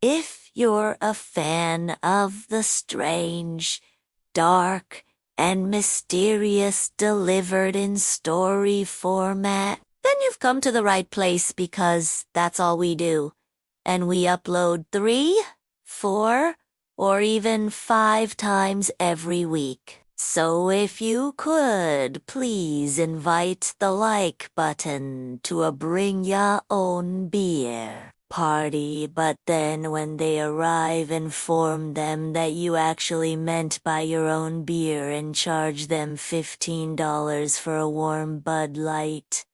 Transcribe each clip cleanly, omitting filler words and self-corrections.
If you're a fan of the strange, dark, and mysterious delivered in story format, then you've come to the right place because that's all we do. And we upload 3, 4, or even 5 times every week. So if you could, please invite the like button to a bring ya own beer party, but then when they arrive, inform them that you actually meant buy your own beer and charge them $15 for a warm Bud Light.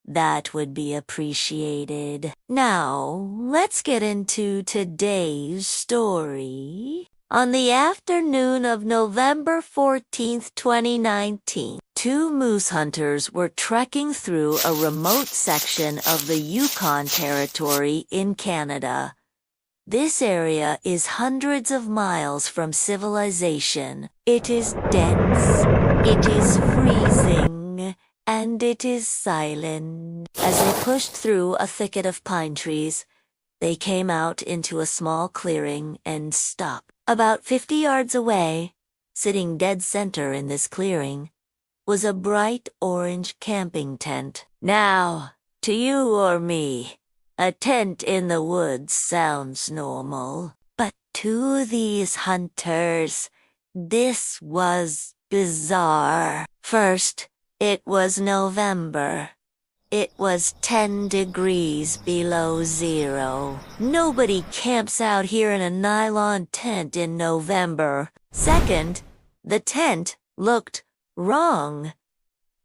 That would be appreciated. Now, let's get into today's story. On the afternoon of November 14th, 2019, 2 moose hunters were trekking through a remote section of the Yukon Territory in Canada. This area is hundreds of miles from civilization. It is dense, it is freezing, and it is silent. As they pushed through a thicket of pine trees, they came out into a small clearing and stopped. About 50 yards away, sitting dead center in this clearing, was a bright orange camping tent. Now, to you or me, a tent in the woods sounds normal. But to these hunters, this was bizarre. First, it was November. It was 10 degrees below zero. Nobody camps out here in a nylon tent in November. Second, the tent looked wrong.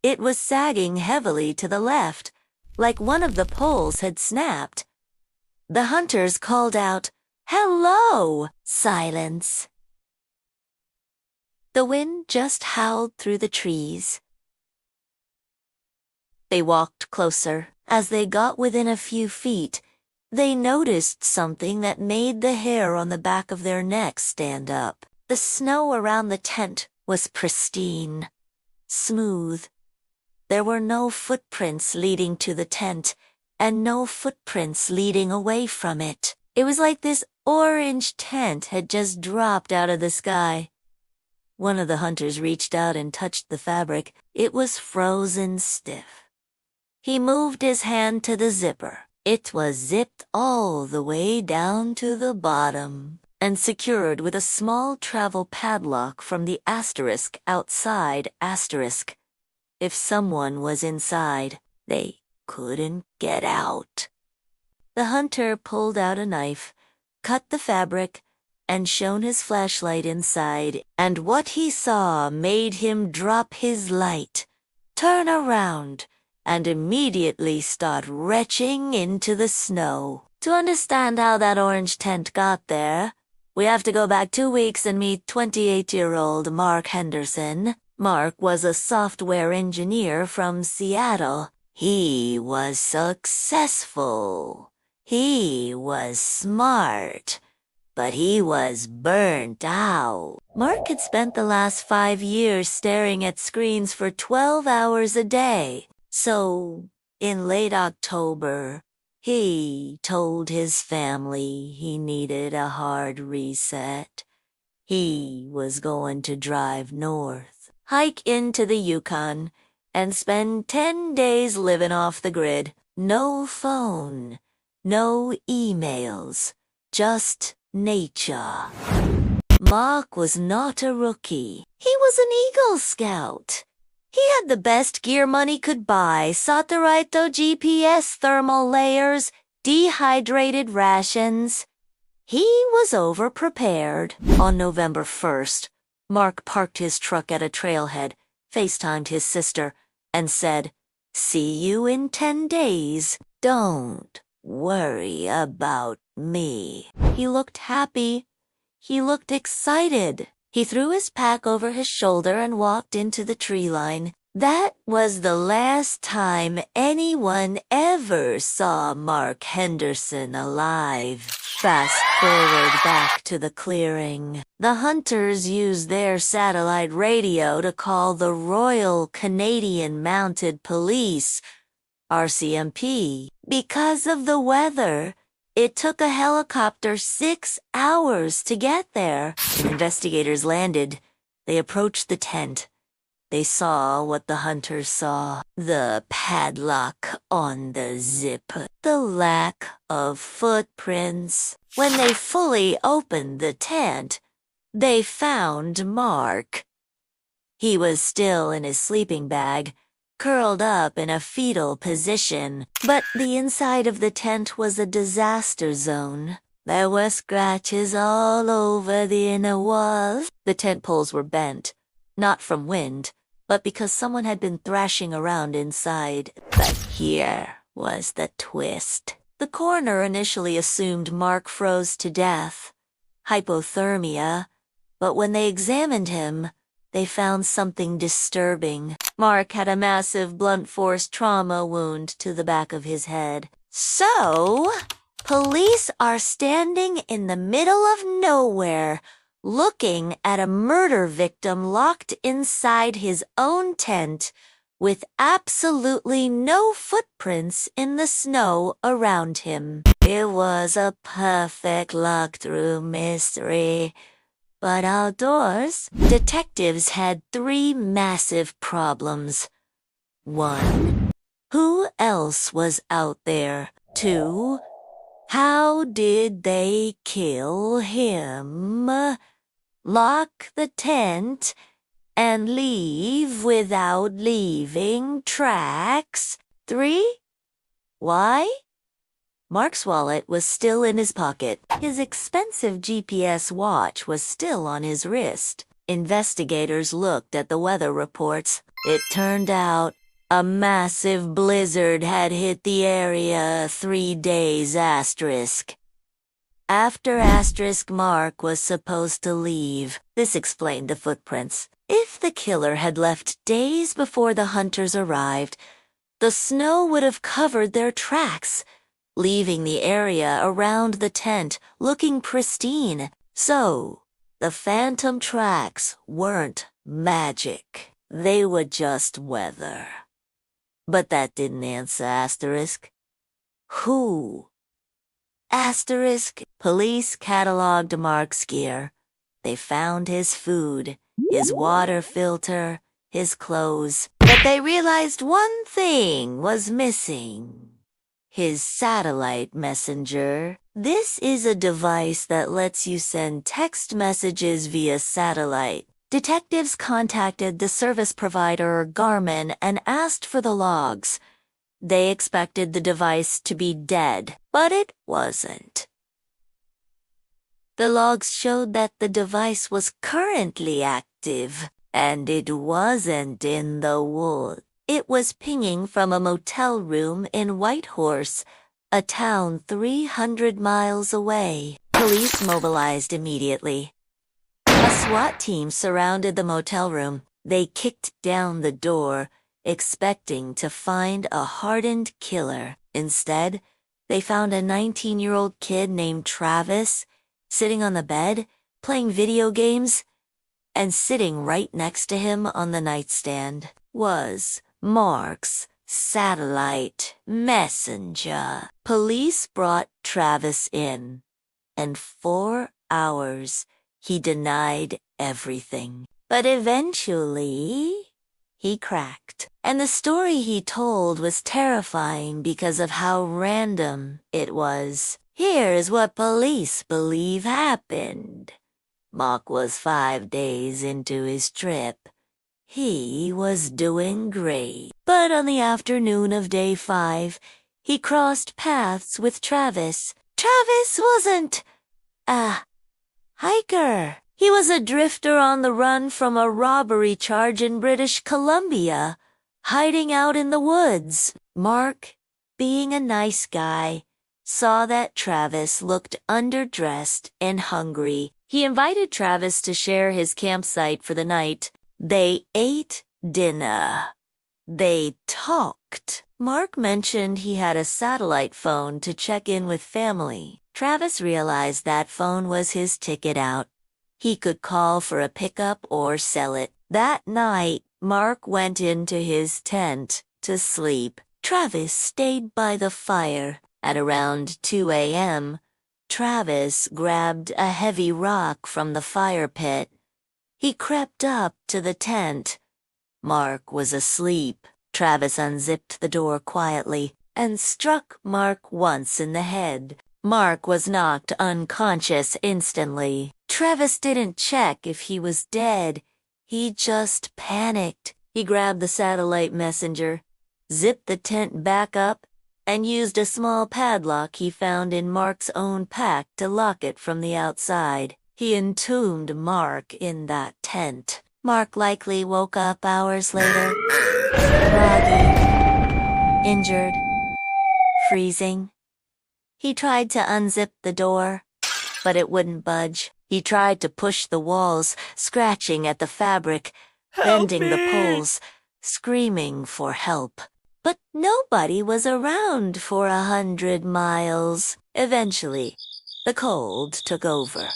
It was sagging heavily to the left, like one of the poles had snapped. The hunters called out, "Hello!" Silence. The wind just howled through the trees. They walked closer. As they got within a few feet, they noticed something that made the hair on the back of their necks stand up. The snow around the tent was pristine, smooth. There were no footprints leading to the tent, and no footprints leading away from it. It was like this orange tent had just dropped out of the sky. One of the hunters reached out and touched the fabric. It was frozen stiff. He moved his hand to the zipper. It was zipped all the way down to the bottom and secured with a small travel padlock from the asterisk outside asterisk. If someone was inside, they couldn't get out. The hunter pulled out a knife, cut the fabric, and shone his flashlight inside, and what he saw made him drop his light, turn around, and immediately start retching into the snow. To understand how that orange tent got there, we have to go back 2 weeks and meet 28-year-old Mark Henderson. Mark was a software engineer from Seattle. He was successful. He was smart. But he was burnt out. Mark had spent the last 5 years staring at screens for 12 hours a day. So, in late October, he told his family he needed a hard reset. He was going to drive north, hike into the Yukon, and spend 10 days living off the grid. No phone, no emails, just nature. Mark was not a rookie. He was an Eagle Scout. He had the best gear money could buy: Saturaito GPS thermal layers, dehydrated rations. He was over-prepared. On November 1st, Mark parked his truck at a trailhead, FaceTimed his sister, and said, "See you in 10 days. Don't worry about me." He looked happy. He looked excited. He threw his pack over his shoulder and walked into the tree line. That was the last time anyone ever saw Mark Henderson alive. Fast forward back to the clearing. The hunters used their satellite radio to call the Royal Canadian Mounted Police, RCMP. Because of the weather, It took a helicopter 6 hours to get there. When investigators landed, they approached the tent. They saw what the hunters saw. The padlock on the zip. The lack of footprints. When they fully opened the tent, they found Mark. He was still in his sleeping bag, curled up in a fetal position, but the inside of the tent was a disaster zone. There were scratches all over the inner walls. The tent poles were bent, not from wind, but because someone had been thrashing around inside. But here was the twist. The coroner initially assumed Mark froze to death, hypothermia, but when they examined him, they found something disturbing. Mark had a massive blunt force trauma wound to the back of his head. So, police are standing in the middle of nowhere, looking at a murder victim locked inside his own tent with absolutely no footprints in the snow around him. It was a perfect look-through mystery. But outdoors, detectives had 3 massive problems. 1. Who else was out there? 2. How did they kill him? Lock the tent and leave without leaving tracks? 3. Why? Mark's wallet was still in his pocket. His expensive GPS watch was still on his wrist. Investigators looked at the weather reports. It turned out a massive blizzard had hit the area 3 days asterisk. After asterisk Mark was supposed to leave. This explained the footprints. If the killer had left days before the hunters arrived, the snow would have covered their tracks, leaving the area around the tent looking pristine. So, the phantom tracks weren't magic. They were just weather. But that didn't answer asterisk. Who? Asterisk. Police cataloged Mark's gear. They found his food, his water filter, his clothes. But they realized one thing was missing. His satellite messenger. This is a device that lets you send text messages via satellite. Detectives contacted the service provider Garmin and asked for the logs. They expected the device to be dead, but it wasn't. The logs showed that the device was currently active, and it wasn't in the woods. It was pinging from a motel room in Whitehorse, a town 300 miles away. Police mobilized immediately. A SWAT team surrounded the motel room. They kicked down the door, expecting to find a hardened killer. Instead, they found a 19-year-old kid named Travis sitting on the bed, playing video games, and sitting right next to him on the nightstand was Mark's satellite messenger. Police brought Travis in, and 4 hours he denied everything. But eventually, he cracked. And the story he told was terrifying because of how random it was. Here's what police believe happened. Mark was 5 days into his trip. He was doing great. But on the afternoon of day 5, he crossed paths with Travis. Travis wasn't a hiker. He was a drifter on the run from a robbery charge in British Columbia, hiding out in the woods. Mark, being a nice guy, saw that Travis looked underdressed and hungry. He invited Travis to share his campsite for the night. They ate dinner. They talked. Mark mentioned he had a satellite phone to check in with family. Travis realized that phone was his ticket out. He could call for a pickup or sell it. That night, Mark went into his tent to sleep. Travis stayed by the fire. At around 2 a.m., Travis grabbed a heavy rock from the fire pit. He crept up to the tent. Mark was asleep. Travis unzipped the door quietly and struck Mark once in the head. Mark was knocked unconscious instantly. Travis didn't check if he was dead. He just panicked. He grabbed the satellite messenger, zipped the tent back up, and used a small padlock he found in Mark's own pack to lock it from the outside. He entombed Mark in that tent. Mark likely woke up hours later, groggy, injured, freezing. He tried to unzip the door, but it wouldn't budge. He tried to push the walls, scratching at the fabric, bending the poles, screaming for help. But nobody was around for 100 miles. Eventually, the cold took over,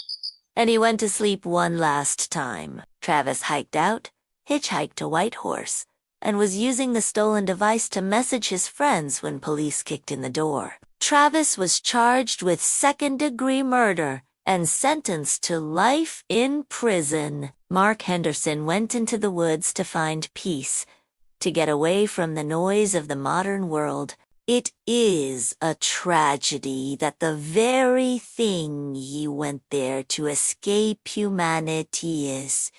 and he went to sleep one last time. Travis hiked out, hitchhiked to Whitehorse, and was using the stolen device to message his friends when police kicked in the door. Travis was charged with second-degree murder and sentenced to life in prison. Mark Henderson went into the woods to find peace, to get away from the noise of the modern world. It is a tragedy that the very thing he went there to escape humanity is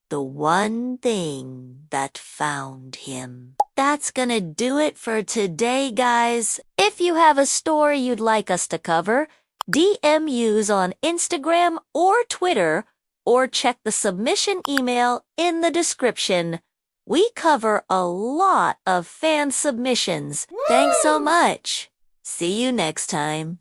the one thing that found him. That's gonna do it for today, guys. If you have a story you'd like us to cover, DM us on Instagram or Twitter, or check the submission email in the description. We cover a lot of fan submissions. Thanks so much. See you next time.